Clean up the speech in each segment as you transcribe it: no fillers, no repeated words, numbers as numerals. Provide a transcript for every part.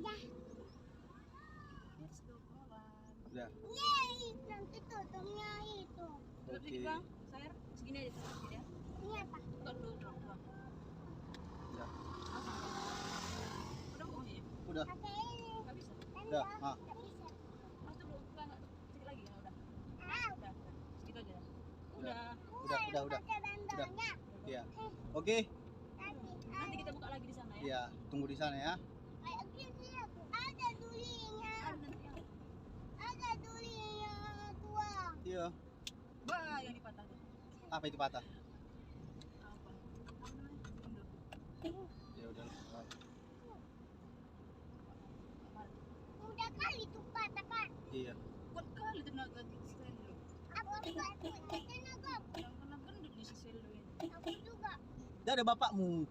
aja. Let's go kolam. Udah. Yeay, nanti tutupnya itu. Tutup Oke. dikit bang, sayur segini aja sedikit ya. Ini apa? Tutup dulu dong bang. Ya. Udah mau ya? Udah. Pakai ini. Gak bisa. Udah. Ah. Nggak bisa. Mas tuh belum buka nggak? Sedikit lagi ya udah. Ah, Udah. Segitu aja. Udah. Udah. Udah. pakai bantalnya. Iya. Oke. Nanti kita buka lagi di sana ya. Iya, tunggu di sana ya. Kayak gini aku. Ada dulinya. Nanti yang Ada dulinya tua. Iya. bah yang dipatah tuh. Apa itu patah? Apa? Apa namanya? Mundur. Ya udah. Udah kali tuh katakan. Iya. Kuat kali tenaga sisel lu. Aku juga punya tenaga. Yang pernah gendut di sisel lu ini. Aku juga. Dia ada bapakmu.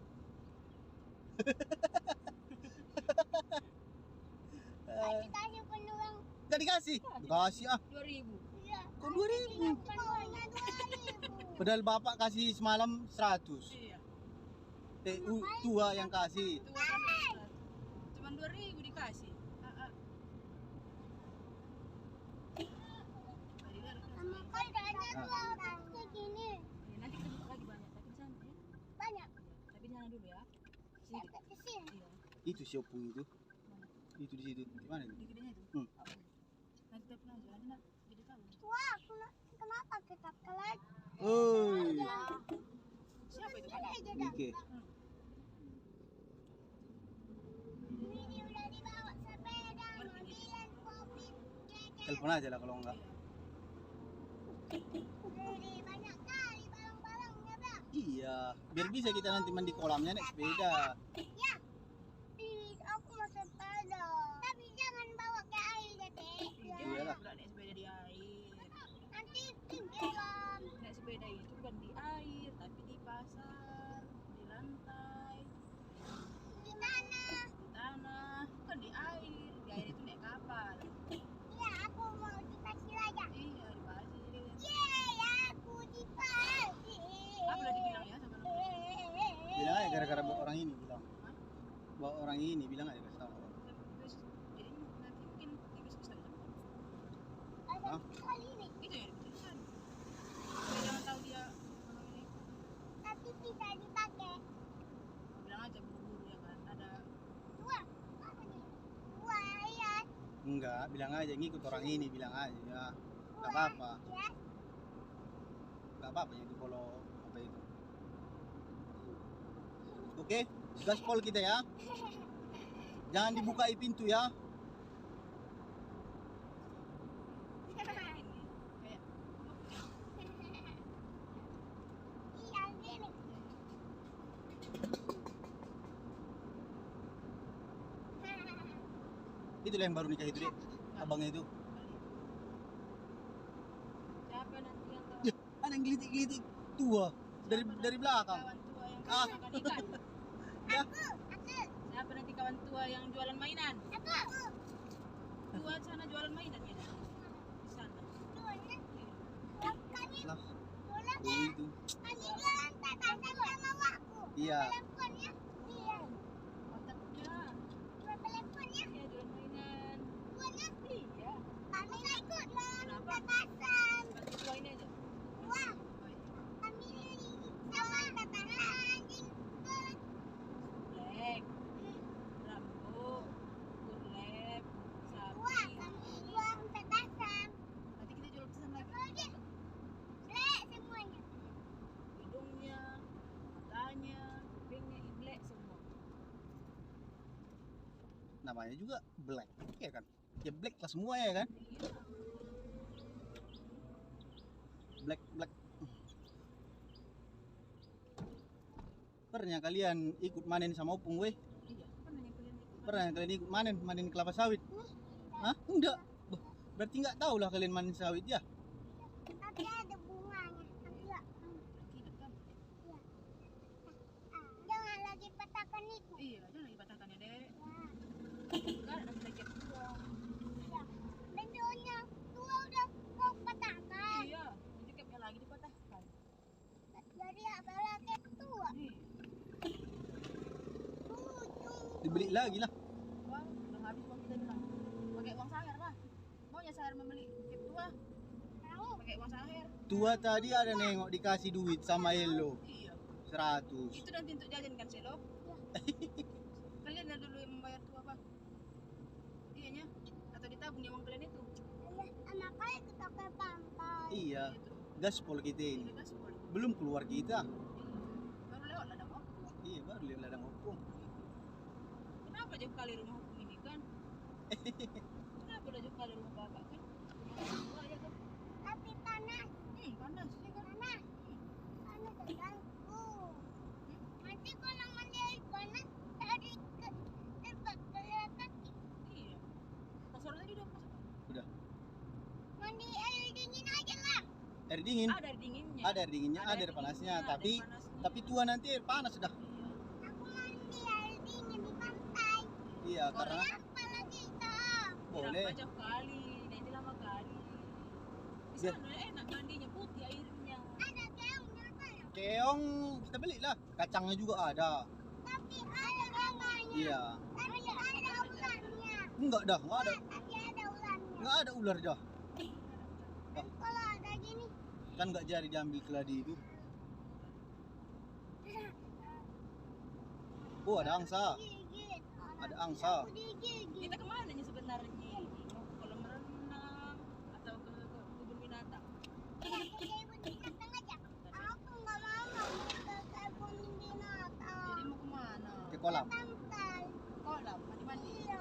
Kasih kasih penuang. Gak dikasih. Dikasih ah. 2000. Iya. Kok 2000? Penuangnya 2000. Padahal bapak kasih semalam 100. Iya. Tua yang kasih. Itu kan cuman 2000 dikasih. Tadi kan Sama kodanya tua kayak gini. ya, nanti kita buka lagi banyak tapi di sana ya. Banyak. Tapi di sana dulu ya. Sini. Sampai ke sini. Iya. Itu si opung itu. Mana? Itu di situ. Di mana itu? Di gedenya itu. Hmm. Apa? Nanti telepon aja. Nanti nak jadi tahu. Wah, kenapa kita kelas? Oh. Siapa itu? Ada aja dah. Oke. Ini udah dibawa sepeda, mobilan, mobil, keke. Telepon aja lah kalau enggak. Jadi banyak kali barang-barangnya, Bang. Iya, biar bisa kita nanti mandi kolamnya naik sepeda. Ya. Please, aku mau sepeda. Tapi jangan bawa ke air ya, Dek. Ya. Iyalah. Enggak naik sepeda di air. Nanti tenggelam. Naik sepeda itu bukan di air, tapi di pasar, di lantai, Di tanah. di tanah, bukan di air. Di air itu naik kapal. Iya, aku mau di pasir aja. Iya, di pasir. Yeay, aku di pasir. Apa udah dibilang ya sama lu? Bilang aja gara-gara bawa orang ini bilang. Hah? Bawa orang ini bilang aja ke sana. Terus, jadi nanti mungkin bisa bisa. Ada Hah? kali ini. Itu ya dibilang. Dia jangan tahu dia orang ini. Tapi bisa dipakai. Bilang aja buru-buru ya kan. Ada Dua. Apa nih? Dua ya. Enggak, bilang aja ngikut orang ini bilang aja. Ya. Dua. Enggak apa-apa. Ya. Enggak apa-apa itu kalau apa itu. Oke, gaspol kita ya. Jangan dibukai pintu ya. ini kayak Iya, gini. Itulah yang baru nikah itu deh. Abangnya itu. siapa nanti yang tahu? Ya, ada yang gelitik-gelitik tua dari belakang. Kawan tua yang Ah. makan ikan. Ya, Aku. Siapa nanti kawan tua yang jualan mainan? Aku. Tua sana jualan mainan ya? Di sana. Duanya. Kami. lah, Duanya. itu. Kami jualan tatasan sama aku. Iya. Teleponnya. Iya. Otaknya. Dua teleponnya. Ya jualan mainan. Duanya. Iya. Kami nggak ikut jualan Kenapa? tatasan. Bantu tua ini aja. Wah. Oh, iya. Kami sama tatasan. Black, Rambo, Burlep, Wah, sapi. kami jual tatasan. Nanti kita jual pesan lagi. Lagi. Blek semuanya. Hidungnya, matanya, kupingnya, iblek semua. Namanya juga black, ya kan? Ya black lah semua ya kan? Iya. Black. Pernah kalian ikut manen sama opung weh? Iya. Pernah yang kalian ikut? Pernah kalian ikut manen kelapa sawit? Hah? Enggak. Berarti nggak tahu lah kalian manen sawit ya? Tapi ada bunganya. Enggak. Tidak kan? Iya. Jangan lagi patahkan itu. Iya, jangan lagi patahkan ya dek. Ya. Enggak ada lagi buang. Ya. Benjonya tua udah kau patahkan. Iya, nanti capnya lagi dipatahkan. Jadi apa lagi tua? Iya. Ujung. Dibeli lagi lah. Wah, udah Tua tadi ada nengok dikasih duit sama Elo Iya. 100. Itu nanti untuk jajan kan Selo? Ya. Kalian ada dulu yang membayar tua apa? Iya nya? Atau ditabung di uang kalian itu? Anak kali kita ke pantai. Iya, Itu. gaspol kita ini. Udah gaspol. Belum keluar kita. Baru lewat ladang opung. Iya, baru lihat ladang opung. Kenapa jauh kali rumah opung ini kan? Kenapa udah jauh kali rumah bapak kan? Wah ya kan? Tapi panas, Panas sih kan? panas, panas tegangku. Nanti kalau mandi air panas dari tempat kelihatan Iya. Pasar tadi udah pasar. Udah. mandi air dingin aja lah. Air dingin. Ada air dinginnya. Ada air dinginnya, ada air panasnya, tapi tua nanti air panas sudah. Iya. Aku mandi air dingin di pantai. Iya, karena Apa lagi tak? boleh. Kenapa jauh kali? Nah ini lama kali. Di Biar- sana enak mandinya putih airnya. Ada keongnya kan? Keong kita belilah, kacangnya juga ada. Tapi ada gambarnya. Iya. Tapi ada ularnya. Enggak dah, enggak ada. Tapi ada ularnya. Enggak ada ular dah. Kalau ada gini, Kan enggak jari diambil keladi itu. Oh, ada angsa. digigit. Ada angsa. Aku digigit. Kita kemana nih sebenarnya? Mau ke kolam renang atau ke kebun binatang? Ke kebun binatang aja. Aku nggak mau ke kebun binatang. Jadi mau kemana? Ke kolam. Pantai. Kolam, mandi-mandi. Iya.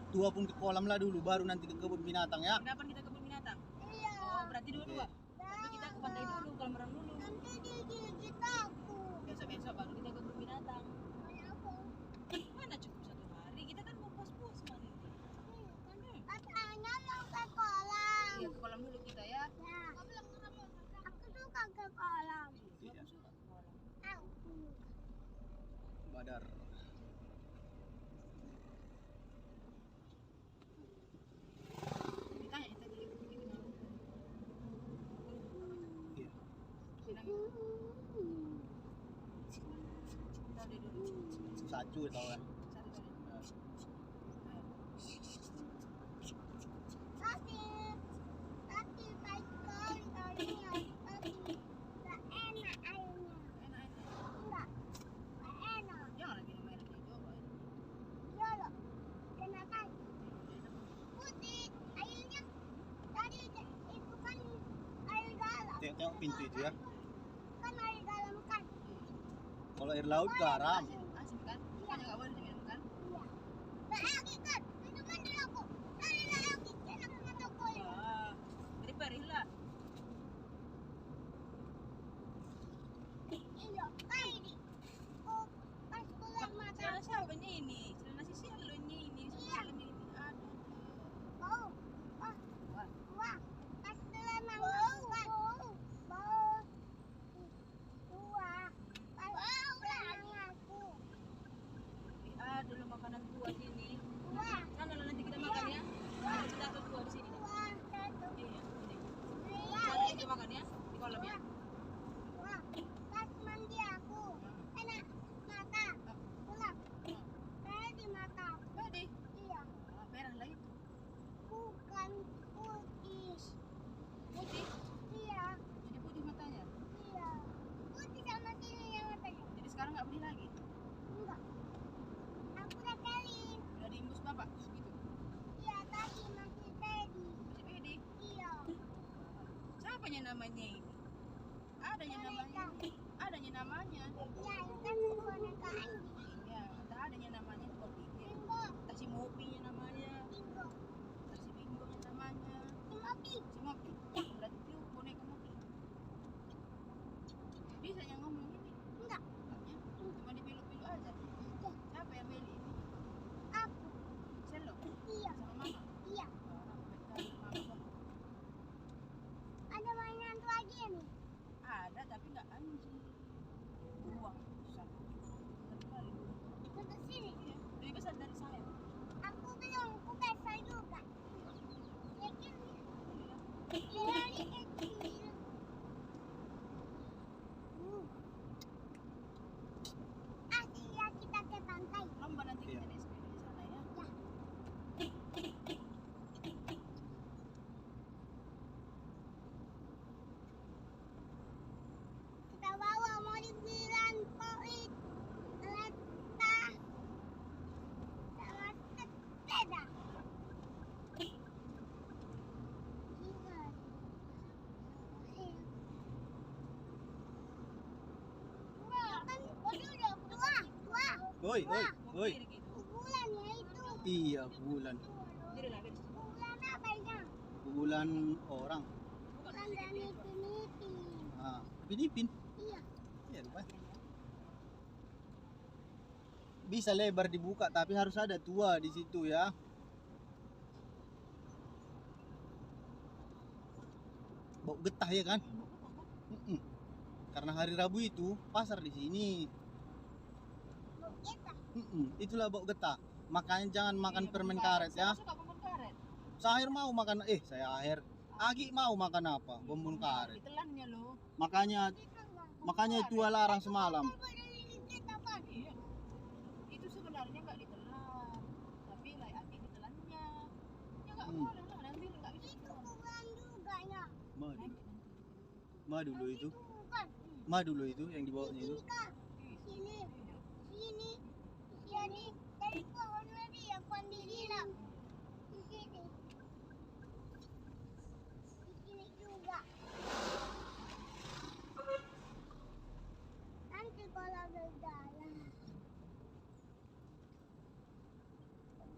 Tua pun ke kolam lah dulu, baru nanti ke kebun binatang ya. Kapan kita kebun binatang? Iya. Oh, berarti dua-dua. Berarti kita ke pantai dulu, kolam renang dulu. Nanti digigit aku. Besok-besok baru kita ke kebun binatang. Aku. Mana cukup 1 hari? Kita kan mau pos-pos mana? Katanya mau ke kolam. Iya, ke kolam dulu kita ya. Ya. Aku suka ke kolam. Iya. Aku suka ke kolam. Aku. Badar. Ditanya kita beli ini mau. Iya. Bilang kita udah dulu. Sacu tau kan. Satu tadi. Tapi baik sekali airnya. Tapi nggak enak airnya. Enak-enak. Enggak. Nggak enak. Jangan lagi minum air dari coba. Iya loh. Kenapa? Putih airnya. Tadi itu kan air garam. Tengok pintu itu ya. Kan air garam kan. Kalau air laut garam. Asin kan? Kan nggak boleh diminum kan? Iya. Lagi kan. Itu mandi aku. Lagi lagi. Enak sama toko ini. Wah, dari perih lah. Iya. Ini. Oh, pas keluar mata. Celana siapa ini? Celana si Sialo ini. Iya. Celana ini. Aduh. Bau. Wah, Wah, pas celana bau. Bau. Wah, pas celana aku. aduh lo makanan tua sini. Wah, Sana lah nanti kita makan ya. Ada cedato tua di sini. wah, jatuh. Iya, ini. Iya, Sana kita makan ya di kolam ya. wah, pas mandi aku. Enak mata. Pulang. Saya di mata. Tadi. Iya, Merah lah itu. bukan putih. Putih. Iya, Jadi putih matanya. iya. Putih sama sini yang matanya. Jadi sekarang nggak beli lagi. Enggak. Aku udah kali. Udah diimbus bapak. Gitu. Iya, tadi masih tadi. Masih pede. Iya. Siapanya namanya ini? Adanya namanya. Adanya namanya. Iya, itu kan boneka anjing. Iya, ada adanya namanya buat bikin. Bimbo, Entah si Mopinya namanya, bimbo. entah si Bimbonya namanya. Si Mopi. Si Mopi. Berarti itu boneka Mopi. Bisa yang ngomong ini? Enggak. Enggaknya. Cuma dipiluk-piluk aja. Siapa yang beli ini? Aku. Selo. Iya. Sama mama. Iya. Oh, baik kali, mama. Ada mainan lagi. Woi, woi, Mau woi. kiri gitu. Bulan ya itu. Iya, bulan. Jadi lah di situ. Bulan apa ya? Bulan orang. Bukan Bulan musik dari itu. Filipina. Ah, Filipin. Iya. Iya, rupanya. Bisa lebar dibuka tapi harus ada tua di situ ya. Bau getah ya kan? Mm-mm. Karena hari Rabu itu pasar di sini. Mau kita. Itulah bau getah. Makanya jangan makan Iya, permen bukan karet ya. Saya suka permen karet. Saya mau makan saya akhir. Agi mau makan apa? Bombon karet. Ditelannya loh. Makanya itu larang semalam. Iya. Itu sebenarnya nggak ditelan, tapi like Agi ditelannya. Ya nggak boleh lah, nanti nggak bisa Itu ditelan. bukan juga ya. Madu. Nanti. Madu dulu itu. Itu bukan. Madu dulu itu yang dibawanya itu. Sini kak. Sini. Sini. Sini. Dari pohon tadi yang pandi hilang. Di sini. Di sini juga. Nanti kalau berjalan.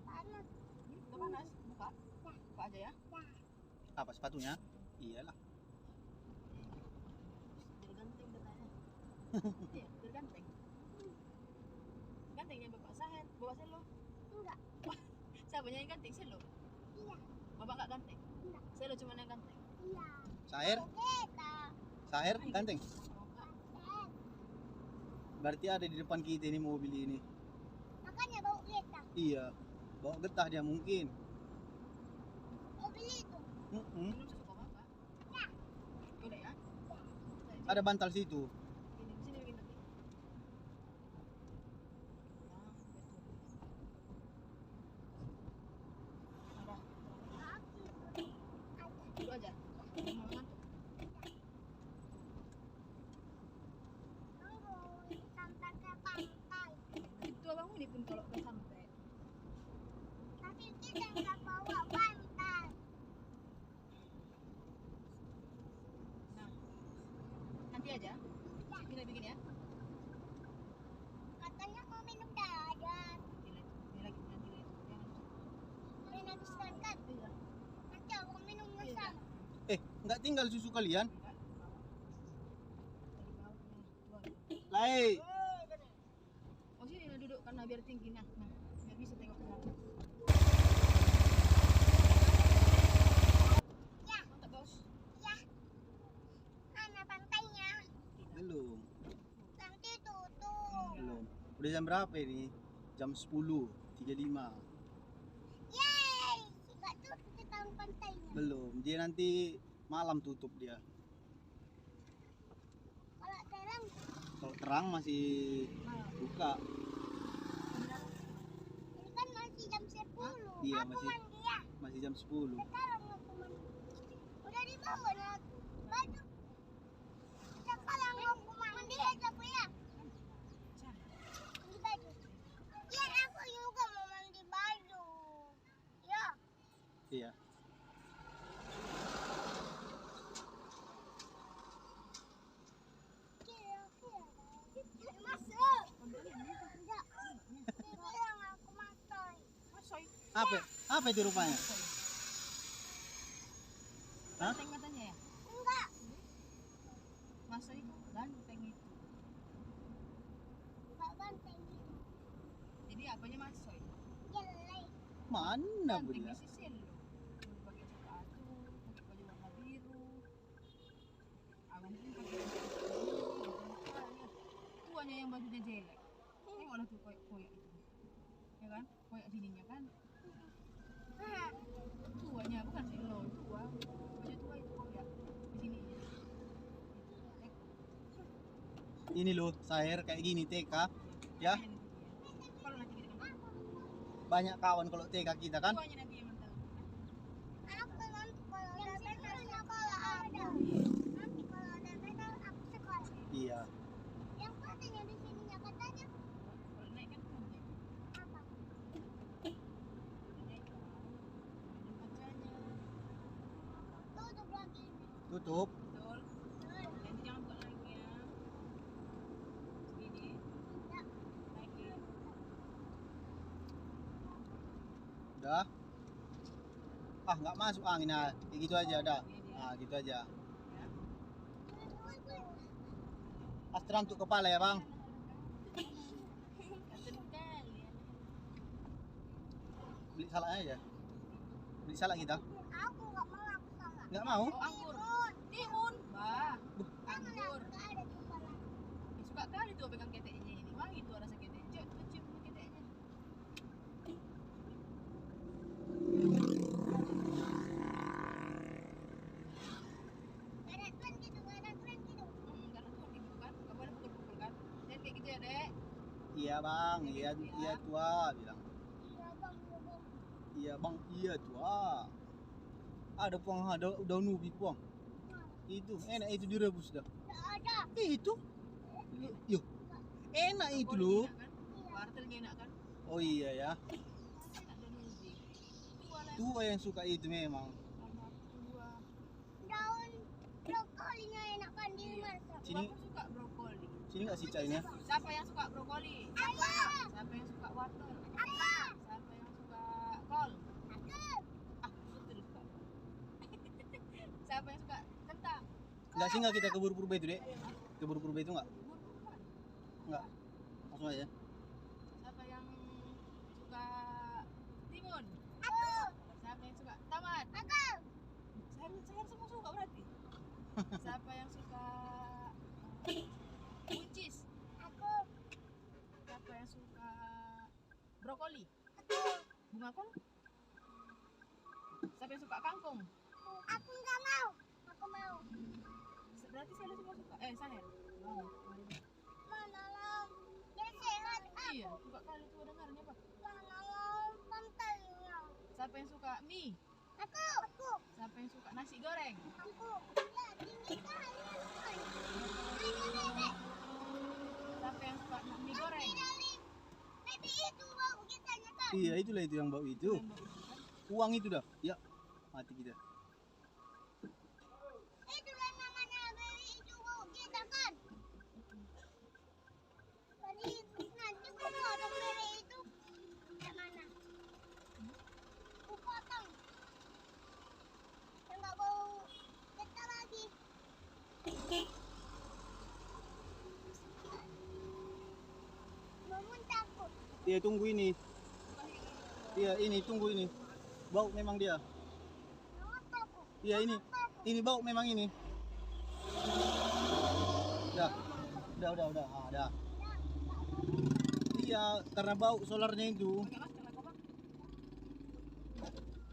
Panas. Itu panas, buka. Buka aja ya. Apa sepatunya? Iyalah. Biar ganteng katanya. Iya, biar ganteng. Gantengnya Bapak Sahen, Bapak Selo. Enggak. Siapanya yang ganteng? Selo. Iya. Bapak nggak ganteng? Enggak. Selo cuma yang ganteng. Iya. Saher, Kita. Saher ganteng. Oh, enggak. Berarti ada di depan kita ini mobil ini. Makanya bau kita. Iya. Bawa getah dia mungkin. Mobil itu. Mm-mm. Belum susu kok Bapak. Ya. Udah ya. Ada bantal situ. Ini di sini bikin nanti. Nah, betul. Ada. Dulu aja. Mau ngantuk. Sampai ke pantai. Itu abang ini pun kalau udah sampai. Tapi kita nggak bawa bantal. Nah, nanti aja. Kita bikin ya. Katanya mau minum dadar. Ini lagi nanti lagi. Jangan. Main habiskan kan? Iya. Nanti aku minum Iya. sama. Nggak tinggal susu kalian? Enggak. Tadi baunya keluar. Lai. Oh sini lah duduk karena biar tinggi nah, biar bisa tengok ke belakang. Ya. Mantap bos. Ya. Mana pantainya? Belum. Nanti tutup. Belum. Udah jam berapa ini? Jam 10.35. Yeay. Nggak tutup ke tahun pantainya. Belum. Dia nanti malam tutup dia. Kalau terang, Kalau terang masih buka. ini kan masih jam 10. Iya, Aku masih. mandi ya. Masih jam 10. Sekarang aku mandi. Udah dibawa nak baju. Sekarang aku mandi aja Bu ya. Mandi baju. Ya aku juga mau mandi baju. Ya. Iya. Kira-kira. Masuk. Enggak. Dia bilang aku masuk. Masoy. Apa? Apa itu rupanya? Hah? Ganteng katanya ya? Enggak. Masoy itu ganteng itu. Enggak banteng. Jadi apanya masoy? Jelek. Mana Gantengnya beliau? si Selo. Pakai sepatu, pakai baju warna biru. Abang pun pakai baju biru. Tuanya yang bajunya jelek. Tengoklah tuh koyak-koyak itu. Ya kan? Koyak sininya kan? Hah. Tuanya bukan Selo, tua. Baju tua itu koyak di sininya. Ini loh, Saher kayak gini TK. Ya, Kalau nanti kita kan banyak kawan kalau TK kita kan. tuanya nanti yang mental. Aku nanti kalau ada metal sekolah ada. Nanti kalau ada metal aku sekolah. Iya. Yang katanya di sininya katanya Kalau naik kan punya. apa? Kalau naik ada bacanya. Tutup lagi. Tutup. Betul. Nanti jangan buka lagi ya. Segini. Ya. Naikin. Udah. Ah, nggak masuk angin ah. Kayak gitu aja dah. Nah, gitu aja. Astran untuk kepala ya, Bang. Beli salaknya aja. Beli salak kita. Aku nggak mau, aku salah. Nggak mau? Oh, anggur. Timun. Bah, anggur. Nggak ada kepala. Suka kali tuh pegang keteknya ini. Wangi tuh rasa ketek. Coba cium dulu keteknya. Nggak ada keren gitu, nggak ada keren gitu. Karena tuh gitu kan. Gak boleh pukul-pukul kan. Jangan kayak gitu ya, Dek. Iya, Bang. Iya, iya tua bilang. Iya bang, iya bang. Iya, Bang. Iya tua. Ada puang, ada daun ubi puang. Itu enak itu direbus dah. Nggak ada. Itu. Yuk. Enak itu loh. Enak kan? Wartelnya enak kan? Oh iya ya. Enak dan ubi. Tua lah. Tua yang suka itu memang. Sama tua. Daun brokolinya enak kan dimasak. Sini. Aku suka brokoli. Sini nggak sih cairnya? Siapa yang suka brokoli? Aku. Siapa yang suka wortel? Aku. Siapa yang suka kol? Aku. Ah, betul suka. Siapa yang suka kentang? Nggak sih nggak kita ke Buru Purba itu dek? Ke Buru Purba itu nggak? Bukan. Nggak. Langsung aja. Siapa yang suka timun? Aku. Siapa yang suka tomat? Aku. Sayur semua suka berarti. Siapa yang suka buncis? Aku. Siapa yang suka brokoli? Aku. Bunga kol? Siapa yang suka kangkung? Aku nggak mau. Aku mau. Berarti saya semua suka. Sahel. Mana mau? Biar sehat. Iya, suka kali tuh dengarnya Pak. Mana mau pantainya? Siapa yang suka mie? Aku. Aku. Siapa yang suka nasi goreng? Aku. Ya, ini kan. Ayo, Bebek. Siapa yang suka mie goreng? Baby itu bau kita kan. Iya itulah itu yang bau itu. Uang itu dah. Ya. Mati kita. Itulah namanya baby itu bau kita kan. Tadi nanti kalau ada baby itu yang mana? Aku potong. Yang nggak bau kita lagi. Mau muntah aku. Iya tunggu ini. Iya ini tunggu ini. Bau memang dia. Mau apa aku? Iya ini. Ini bau memang ini. Udah. Udah. Ah, dah. Iya, karena bau solarnya itu. Pakai masker lah kau Bang.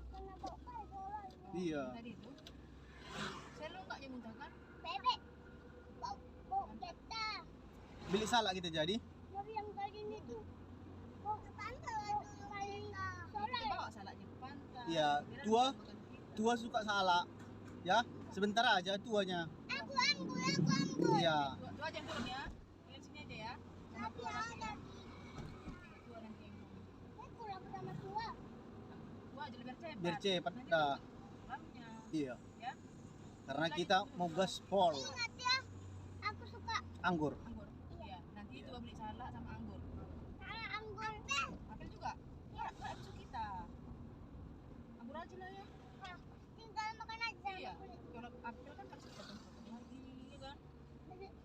Karena bau soalnya. Iya. Tadi itu. Saya lu enggak muntahkan? Bebek. Bau kita. Beli salak kita jadi. Dari yang tadi itu. Bau ke pantai dulu kali. Kita Soalnya. bawa salaknya ke pantai. Iya, Biar tua. dia makan kita. Tua suka salak. Ya, sebentar aja tuanya. Aku anggur. Iya. Dua aja turun ya. Lihat sini aja ya. Sama Tapi tua nanti. ada. Tua nanti yang ngomong. Saya kurang sama tua. Tua aja biar cepat. Biar cepat Nanti dah. lamnya. Iya. Ya. Karena kita mau gaspol Ingat ya. Aku suka anggur. Anggur. Iya. Nanti itu beli salak sama anggur. anggur. Apel juga. Iya. Enggak bisa kita. Anggur aja lah ya. Nah, tinggal makan aja. Iya. Kalau apel kan harus potong lagi, ya kan?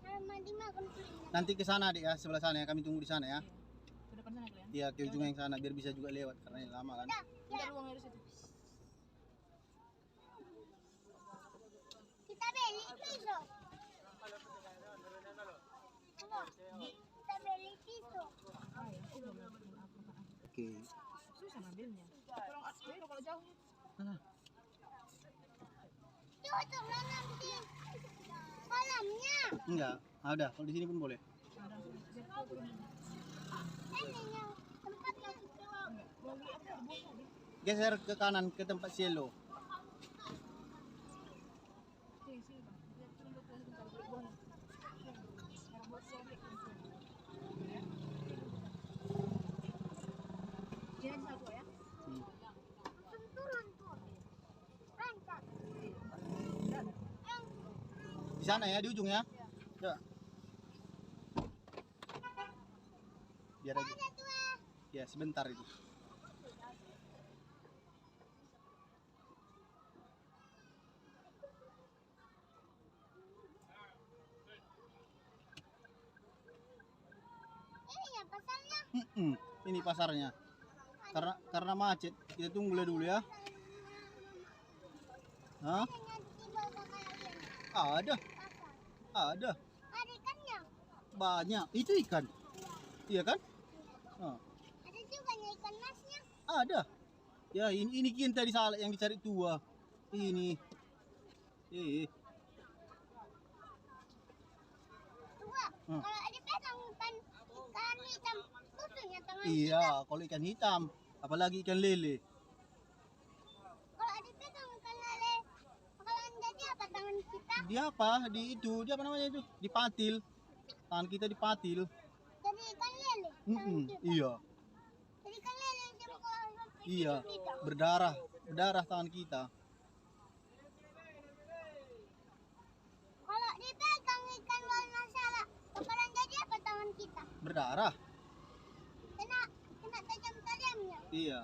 Kalau mandi makan kulitnya. Nanti ke sana Dek ya, sebelah sana ya. Kami tunggu di sana ya. Iya. Ke depan sana kalian. Iya, ke ujung yang sana biar bisa juga lewat karena ini lama kan. Kita ruang dari situ. Kita beli pisau. Kita beli pisau. Ah, ya. Oh, belum dapat apa. Oke. Susah ngambilnya. Kalau jauh. Nah, Tutuplah nanti kolamnya. enggak. Ah, udah, kalau di sini pun boleh. Ini yang tempatnya. Geser ke kanan ke tempat cielo. Jangan satu ya. Langsung turun tuh. Rancak. Di sana ya, di ujung ya. Coba. Biar aja. Ada tua. Ya, sebentar itu. Ini pasarnya. Karena macet. Kita tunggu dulu ya. Hah? Hanya di bawah kalian. Ada, Pasar. ada. Ada ikannya. Banyak. Itu ikan. Iya kan? Ah, Ada juga ikan masnya. ada. Ya, ini kita di salak yang dicari tua. Ini. Tua. Hmm. Kalau ada pegang ikan hitam, tusuknya tangan Iya, kita. kalau ikan hitam, apalagi ikan lele. Kalau ada pegang ikan lele, bakalan jadi apa tangan kita? Dia apa? Dia apa namanya itu? Dipatil. Tangan kita dipatil. Jadi ikan lele. Tangan kita. Iya, Jadi ikan lele yang bakalan sampai iya. tusuk kita. Berdarah tangan kita. Kalau dipegang ikan warna salah, bakalan jadi apa tangan kita? Berdarah. Kena tajam-tajamnya. Iya.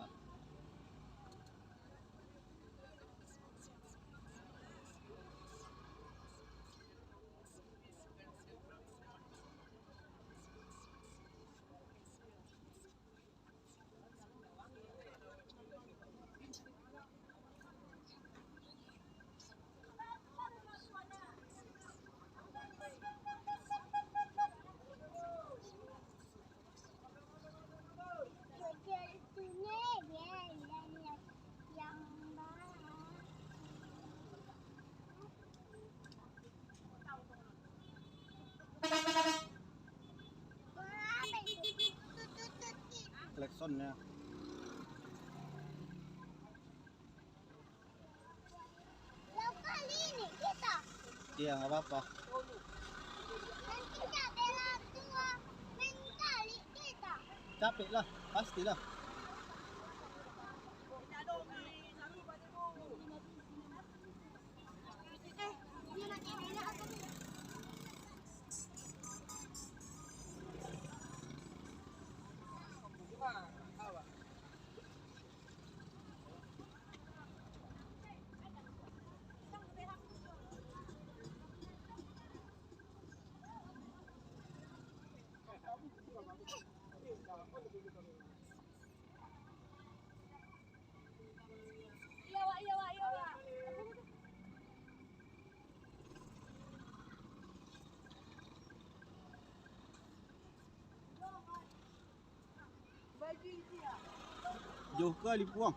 Itunya dia yang baik. Apa itu? Tut. Klaksonnya. Lalu kali ini kita Iya, nggak apa-apa. nantinya bela tua mentali kita. Capek lah, pastilah. Dia mati bela atau iya wak. Jauh kali puang.